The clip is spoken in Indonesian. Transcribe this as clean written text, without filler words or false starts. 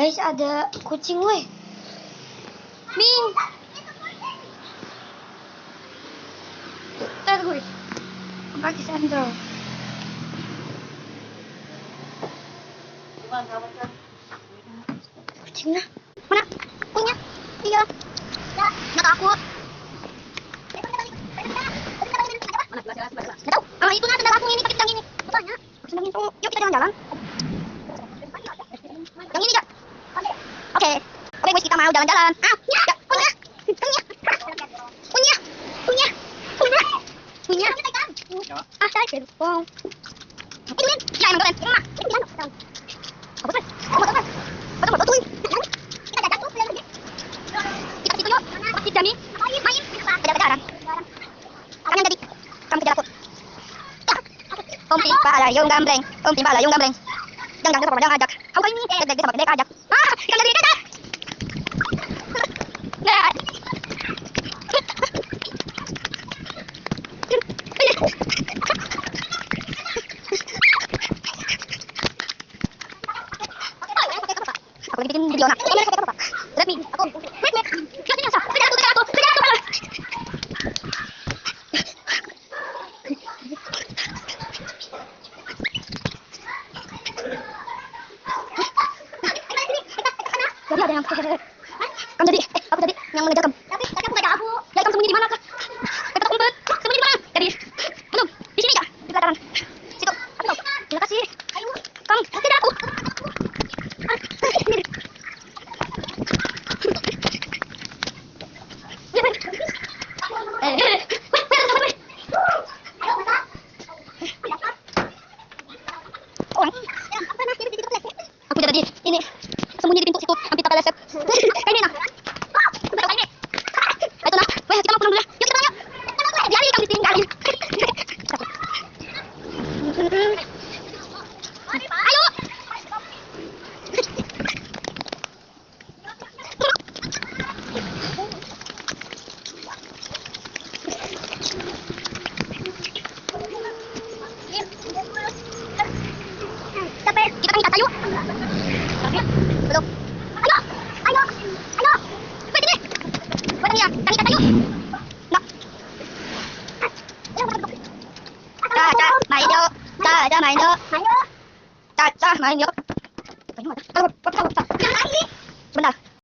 Guys, ada kucing weh. Ming. Ntar gue pakai sandal. Kucingnya mana? Punya? Iya. Nggak takut. Nggak tahu. Ah, itu sandal aku ini pakai yang ini. Katanya. Sandal itu. Yuk kita jalan-jalan. Yang ini, Kak. Oke. Oke, guys, kita mau jalan-jalan. Ah, ya, punya. Ah, saya kira. Wow. Itu kan, ya emang keren. Mama, ini di sana. Apa sih? Betul. Kita jajan tuh, lihat. Kita situ yuk. Masjid Jami. Main. Kejar-kejaran. Kalian jadi kamu kejar aku. Om Timba Layung Gambreng. Jangan sama pada ngajak. Kamu ini gede sama gede ajak. Ah, ikan dari kejar. Aku lagi bikin video nak. Let me. Aku. Kejar aku. Jadi ada yang kamu jadi aku jadi yang mengejar kamu. Tapi aku gak ada aku. Ya kamu sembunyi di mana kak? Kita umpet. Sembunyi di mana? Jadi belum di sini kak. Di belakang. Situ. Aku tahu. Terima kasih. Ayo kamu tidak aku. Aku jadi ini sembunyi di pintu situ hampir tak leset. Kayak ini nah. Itu nah. Weh, kita mau pulang dulu ya. Yuk kita pulang yuk. Biarin kamu ditinggalin. Ayo. Capek, kita kan kata yuk. Belum. Ayo. Buat ini. Buat ini ya. Kami kata yuk. Nak. Caca main yuk. Caca main yuk.